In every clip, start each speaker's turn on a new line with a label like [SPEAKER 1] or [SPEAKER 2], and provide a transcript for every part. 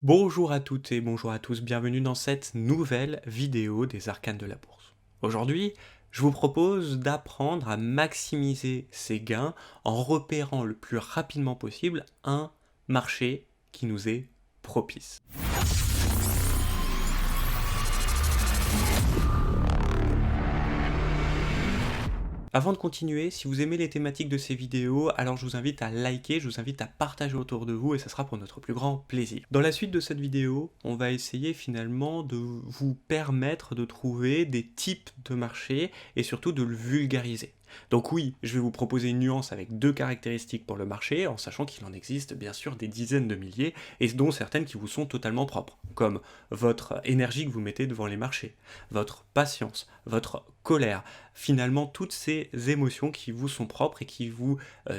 [SPEAKER 1] Bonjour à toutes et bonjour à tous, bienvenue dans cette nouvelle vidéo des arcanes de la bourse. Aujourd'hui, je vous propose d'apprendre à maximiser ses gains en repérant le plus rapidement possible un marché qui nous est propice. Avant de continuer, si vous aimez les thématiques de ces vidéos, alors je vous invite à liker, je vous invite à partager autour de vous et ça sera pour notre plus grand plaisir. Dans la suite de cette vidéo, on va essayer finalement de vous permettre de trouver des types de marchés et surtout de le vulgariser. Donc oui, je vais vous proposer une nuance avec deux caractéristiques pour le marché, en sachant qu'il en existe bien sûr des dizaines de milliers, et dont certaines qui vous sont totalement propres, comme votre énergie que vous mettez devant les marchés, votre patience, votre colère, finalement toutes ces émotions qui vous sont propres et qui vous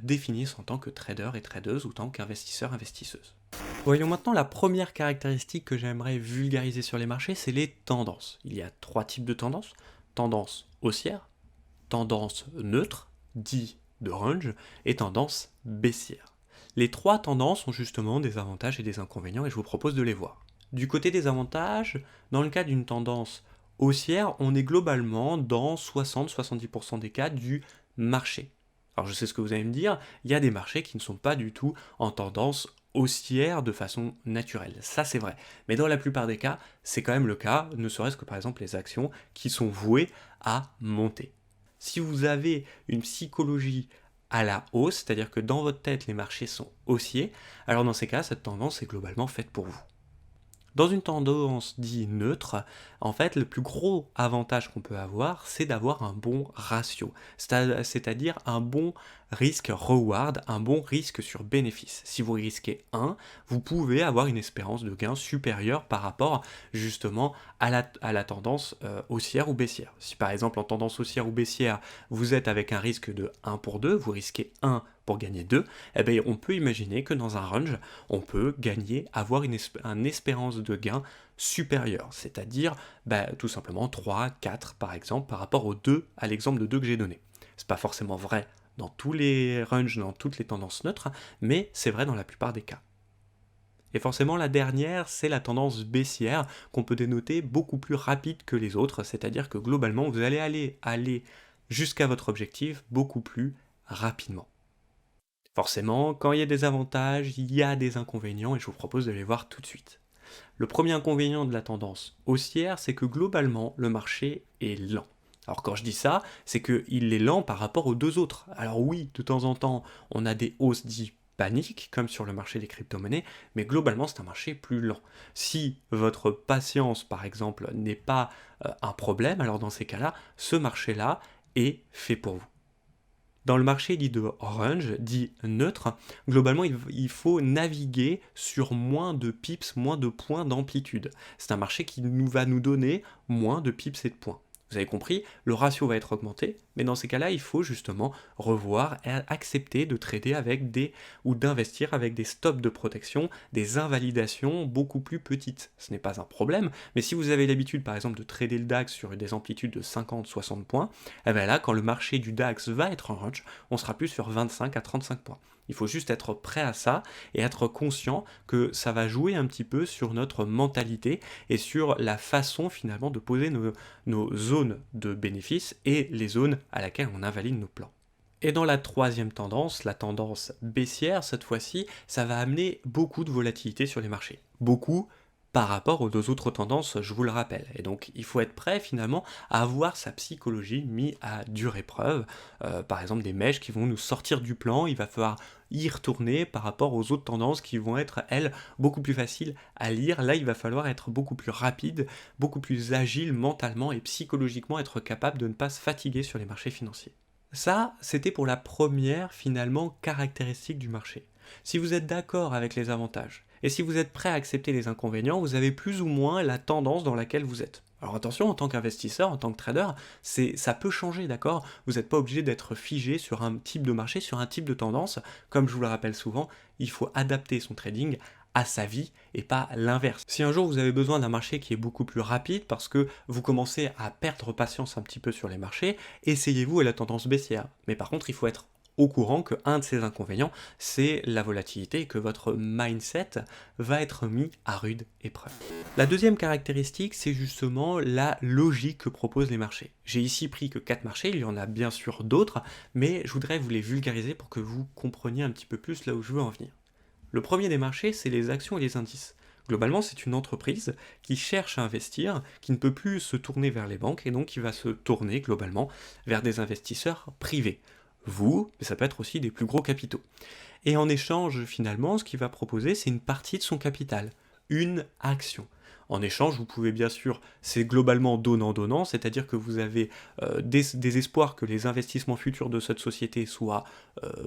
[SPEAKER 1] définissent en tant que trader et tradeuse ou en tant qu'investisseur, investisseuse. Voyons maintenant la première caractéristique que j'aimerais vulgariser sur les marchés, c'est les tendances. Il y a trois types de tendances. Tendance haussière, tendance neutre, dit de range, et tendance baissière. Les trois tendances ont justement des avantages et des inconvénients et je vous propose de les voir. Du côté des avantages, dans le cas d'une tendance haussière, on est globalement dans 60-70% des cas du marché. Alors je sais ce que vous allez me dire, il y a des marchés qui ne sont pas du tout en tendance haussière de façon naturelle. Ça c'est vrai. Mais dans la plupart des cas, c'est quand même le cas, ne serait-ce que par exemple les actions qui sont vouées à monter. Si vous avez une psychologie à la hausse, c'est-à-dire que dans votre tête les marchés sont haussiers, alors dans ces cas, cette tendance est globalement faite pour vous. Dans une tendance dite neutre, en fait, le plus gros avantage qu'on peut avoir, c'est d'avoir un bon ratio, c'est-à-dire un bon risque-reward, un bon risque sur bénéfice. Si vous risquez 1, vous pouvez avoir une espérance de gain supérieure par rapport justement à la tendance haussière ou baissière. Si par exemple en tendance haussière ou baissière, vous êtes avec un risque de 1 pour 2, vous risquez 1 pour gagner 2, eh bien, on peut imaginer que dans un range, on peut gagner, avoir une espérance de gain supérieure, c'est-à-dire tout simplement 3, 4 par exemple, par rapport aux 2, à l'exemple de 2 que j'ai donné. C'est pas forcément vrai dans tous les ranges, dans toutes les tendances neutres, mais c'est vrai dans la plupart des cas. Et forcément, la dernière, c'est la tendance baissière qu'on peut dénoter beaucoup plus rapide que les autres, c'est-à-dire que globalement, vous allez aller jusqu'à votre objectif beaucoup plus rapidement. Forcément, quand il y a des avantages, il y a des inconvénients et je vous propose de les voir tout de suite. Le premier inconvénient de la tendance haussière, c'est que globalement, le marché est lent. Alors quand je dis ça, c'est qu'il est lent par rapport aux deux autres. Alors oui, de temps en temps, on a des hausses dites paniques, comme sur le marché des crypto-monnaies, mais globalement, c'est un marché plus lent. Si votre patience, par exemple, n'est pas un problème, alors dans ces cas-là, ce marché-là est fait pour vous. Dans le marché dit de range, dit neutre, globalement il faut naviguer sur moins de pips, moins de points d'amplitude. C'est un marché qui va nous donner moins de pips et de points. Vous avez compris, le ratio va être augmenté, mais dans ces cas-là, il faut justement revoir et accepter de trader avec ou d'investir avec des stops de protection, des invalidations beaucoup plus petites. Ce n'est pas un problème, mais si vous avez l'habitude par exemple de trader le DAX sur des amplitudes de 50-60 points, eh bien là, quand le marché du DAX va être en range, on sera plus sur 25 à 35 points. Il faut juste être prêt à ça et être conscient que ça va jouer un petit peu sur notre mentalité et sur la façon finalement de poser nos zones de bénéfices et les zones à laquelle on invalide nos plans. Et dans la troisième tendance, la tendance baissière, cette fois-ci, ça va amener beaucoup de volatilité sur les marchés. Beaucoup par rapport aux deux autres tendances, je vous le rappelle. Et donc, il faut être prêt finalement à avoir sa psychologie mise à dure épreuve. Par exemple, des mèches qui vont nous sortir du plan, il va falloir y retourner par rapport aux autres tendances qui vont être, elles, beaucoup plus faciles à lire. Là, il va falloir être beaucoup plus rapide, beaucoup plus agile mentalement et psychologiquement, être capable de ne pas se fatiguer sur les marchés financiers. Ça, c'était pour la première, finalement, caractéristique du marché. Si vous êtes d'accord avec les avantages, et si vous êtes prêt à accepter les inconvénients, vous avez plus ou moins la tendance dans laquelle vous êtes. Alors attention, en tant qu'investisseur, en tant que trader, ça peut changer, d'accord? Vous n'êtes pas obligé d'être figé sur un type de marché, sur un type de tendance. Comme je vous le rappelle souvent, il faut adapter son trading à sa vie et pas l'inverse. Si un jour vous avez besoin d'un marché qui est beaucoup plus rapide parce que vous commencez à perdre patience un petit peu sur les marchés, essayez-vous à la tendance baissière. Mais par contre, il faut être au courant qu'un de ces inconvénients, c'est la volatilité et que votre mindset va être mis à rude épreuve. La deuxième caractéristique, c'est justement la logique que proposent les marchés. J'ai ici pris que 4 marchés, il y en a bien sûr d'autres, mais je voudrais vous les vulgariser pour que vous compreniez un petit peu plus là où je veux en venir. Le premier des marchés, c'est les actions et les indices. Globalement, c'est une entreprise qui cherche à investir, qui ne peut plus se tourner vers les banques et donc qui va se tourner globalement vers des investisseurs privés. Vous, mais ça peut être aussi des plus gros capitaux. Et en échange, finalement, ce qu'il va proposer, c'est une partie de son capital, une action. En échange, vous pouvez bien sûr, c'est globalement donnant-donnant, c'est-à-dire que vous avez des espoirs que les investissements futurs de cette société soient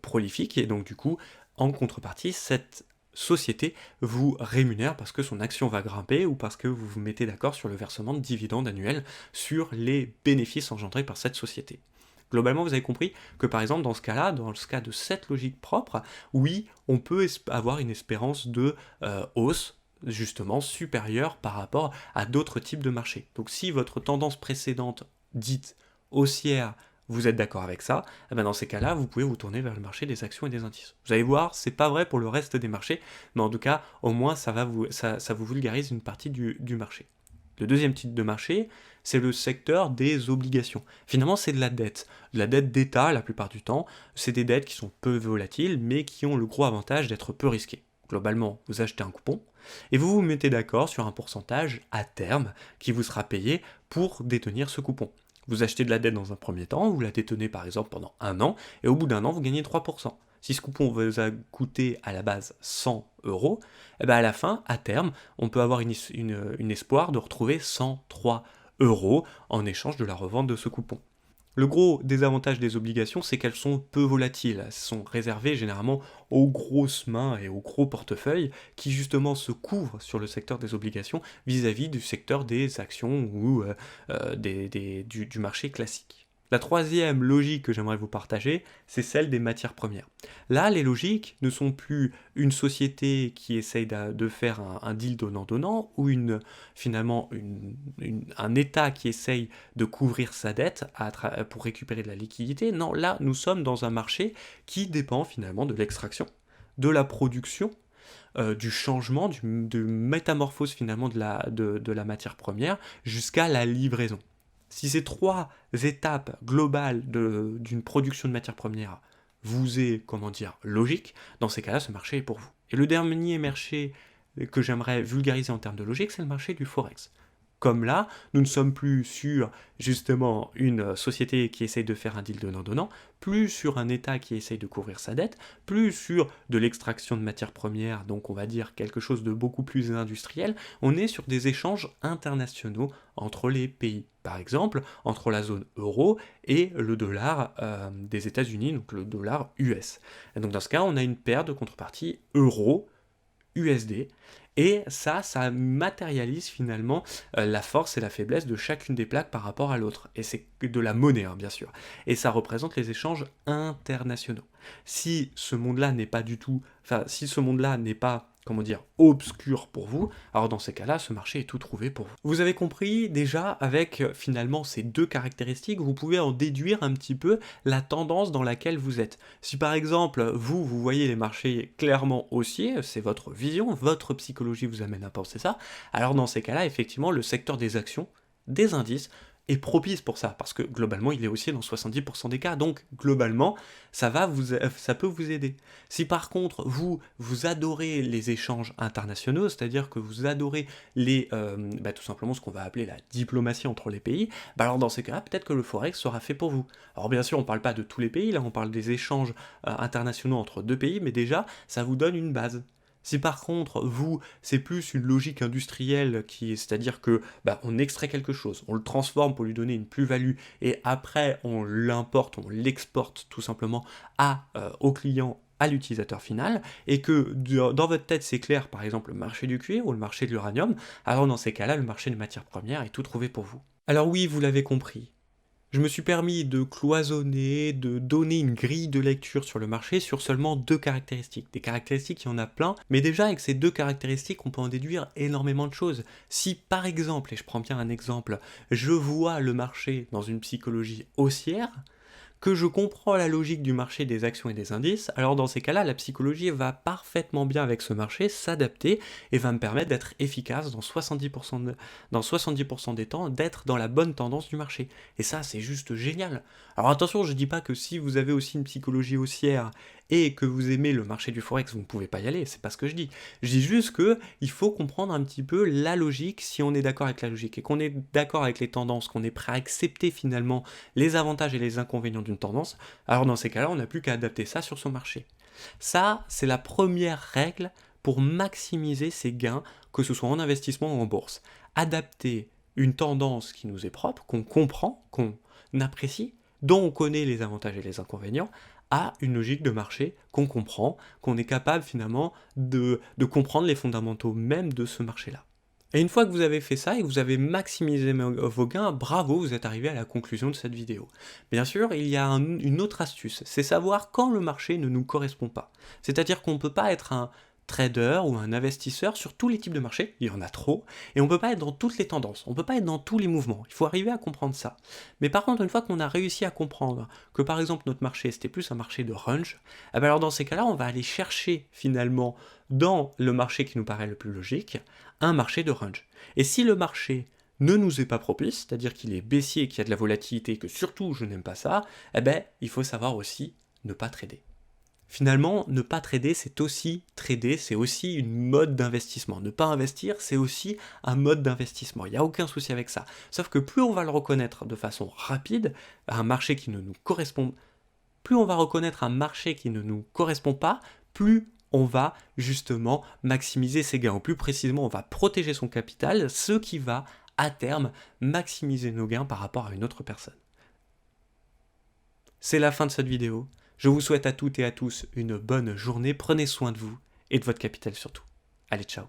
[SPEAKER 1] prolifiques, et donc du coup, en contrepartie, cette société vous rémunère parce que son action va grimper ou parce que vous vous mettez d'accord sur le versement de dividendes annuels sur les bénéfices engendrés par cette société. Globalement, vous avez compris que par exemple, dans ce cas-là, dans le cas de cette logique propre, oui, on peut avoir une espérance de hausse justement supérieure par rapport à d'autres types de marchés. Donc si votre tendance précédente dite haussière, vous êtes d'accord avec ça, eh bien dans ces cas-là, vous pouvez vous tourner vers le marché des actions et des indices. Vous allez voir, c'est pas vrai pour le reste des marchés, mais en tout cas, au moins ça vous vulgarise une partie du marché. Le deuxième type de marché, c'est le secteur des obligations. Finalement, c'est de la dette d'État la plupart du temps. C'est des dettes qui sont peu volatiles, mais qui ont le gros avantage d'être peu risquées. Globalement, vous achetez un coupon et vous vous mettez d'accord sur un pourcentage à terme qui vous sera payé pour détenir ce coupon. Vous achetez de la dette dans un premier temps, vous la détenez par exemple pendant un an, et au bout d'un an, vous gagnez 3%. Si ce coupon vous a coûté à la base 100 euros, et bien à la fin, à terme, on peut avoir une espoir de retrouver 103 euros en échange de la revente de ce coupon. Le gros désavantage des obligations, c'est qu'elles sont peu volatiles. Elles sont réservées généralement aux grosses mains et aux gros portefeuilles qui justement se couvrent sur le secteur des obligations vis-à-vis du secteur des actions ou du marché classique. La troisième logique que j'aimerais vous partager, c'est celle des matières premières. Là, les logiques ne sont plus une société qui essaye de faire un deal donnant-donnant ou finalement un État qui essaye de couvrir sa dette pour récupérer de la liquidité. Non, là, nous sommes dans un marché qui dépend finalement de l'extraction, de la production, du changement, de métamorphose finalement de la matière première jusqu'à la livraison. Si ces trois étapes globales d'une production de matières premières vous est, logique, dans ces cas-là, ce marché est pour vous. Et le dernier marché que j'aimerais vulgariser en termes de logique, c'est le marché du Forex. Comme là, nous ne sommes plus sur justement une société qui essaye de faire un deal donnant-donnant, plus sur un État qui essaye de couvrir sa dette, plus sur de l'extraction de matières premières, donc on va dire quelque chose de beaucoup plus industriel, on est sur des échanges internationaux entre les pays. Par exemple, entre la zone euro et le dollar des États-Unis, donc le dollar US. Et donc dans ce cas, on a une paire de contreparties euro, USD, et ça matérialise finalement la force et la faiblesse de chacune des plaques par rapport à l'autre. Et c'est de la monnaie, hein, bien sûr. Et ça représente les échanges internationaux. Si ce monde-là n'est pas obscur pour vous, alors dans ces cas-là, ce marché est tout trouvé pour vous. Vous avez compris déjà avec finalement ces deux caractéristiques, vous pouvez en déduire un petit peu la tendance dans laquelle vous êtes. Si par exemple, vous voyez les marchés clairement haussiers, c'est votre vision, votre psychologie vous amène à penser ça, alors dans ces cas-là, effectivement, le secteur des actions, des indices, est propice pour ça, parce que globalement il est haussier dans 70% des cas, donc globalement ça peut vous aider. Si par contre vous adorez les échanges internationaux, c'est-à-dire que vous adorez tout simplement ce qu'on va appeler la diplomatie entre les pays, alors dans ces cas-là peut-être que le Forex sera fait pour vous. Alors bien sûr on ne parle pas de tous les pays, là on parle des échanges internationaux entre deux pays, mais déjà ça vous donne une base. Si par contre, c'est plus une logique industrielle c'est-à-dire que on extrait quelque chose, on le transforme pour lui donner une plus-value, et après on l'importe, on l'exporte tout simplement au client, à l'utilisateur final, et que dans votre tête c'est clair, par exemple le marché du cuir ou le marché de l'uranium, alors dans ces cas-là, le marché des matières premières est tout trouvé pour vous. Alors oui, vous l'avez compris. Je me suis permis de cloisonner, de donner une grille de lecture sur le marché sur seulement deux caractéristiques. Des caractéristiques, il y en a plein, mais déjà avec ces deux caractéristiques, on peut en déduire énormément de choses. Si par exemple, et je prends bien un exemple, je vois le marché dans une psychologie haussière, que je comprends la logique du marché des actions et des indices, alors dans ces cas-là, la psychologie va parfaitement bien avec ce marché, s'adapter et va me permettre d'être efficace dans 70% des temps, d'être dans la bonne tendance du marché. Et ça, c'est juste génial. Alors attention, je dis pas que si vous avez aussi une psychologie haussière et que vous aimez le marché du forex, vous ne pouvez pas y aller, c'est pas ce que je dis. Je dis juste que il faut comprendre un petit peu la logique, si on est d'accord avec la logique et qu'on est d'accord avec les tendances, qu'on est prêt à accepter finalement les avantages et les inconvénients d'une tendance, alors dans ces cas-là, on n'a plus qu'à adapter ça sur son marché. Ça, c'est la première règle pour maximiser ses gains, que ce soit en investissement ou en bourse. Adapter une tendance qui nous est propre, qu'on comprend, qu'on apprécie, dont on connaît les avantages et les inconvénients, à une logique de marché qu'on comprend, qu'on est capable finalement de comprendre les fondamentaux même de ce marché-là. Et une fois que vous avez fait ça et que vous avez maximisé vos gains, bravo, vous êtes arrivé à la conclusion de cette vidéo. Bien sûr, il y a une autre astuce, c'est savoir quand le marché ne nous correspond pas. C'est-à-dire qu'on ne peut pas être un trader ou un investisseur sur tous les types de marchés, il y en a trop, et on ne peut pas être dans toutes les tendances, on ne peut pas être dans tous les mouvements, il faut arriver à comprendre ça. Mais par contre, une fois qu'on a réussi à comprendre que par exemple notre marché c'était plus un marché de range, eh ben alors dans ces cas-là, on va aller chercher finalement dans le marché qui nous paraît le plus logique, un marché de range. Et si le marché ne nous est pas propice, c'est-à-dire qu'il est baissier, qu'il y a de la volatilité, que surtout je n'aime pas ça, eh ben il faut savoir aussi ne pas trader. Finalement, ne pas trader, c'est aussi trader, c'est aussi une mode d'investissement. Ne pas investir, c'est aussi un mode d'investissement. Il n'y a aucun souci avec ça. Sauf que plus on va le reconnaître de façon rapide, un marché qui ne nous correspond, plus on va reconnaître un marché qui ne nous correspond pas, plus on va justement maximiser ses gains. Ou plus précisément, on va protéger son capital, ce qui va, à terme, maximiser nos gains par rapport à une autre personne. C'est la fin de cette vidéo. Je vous souhaite à toutes et à tous une bonne journée, prenez soin de vous et de votre capital surtout. Allez, ciao.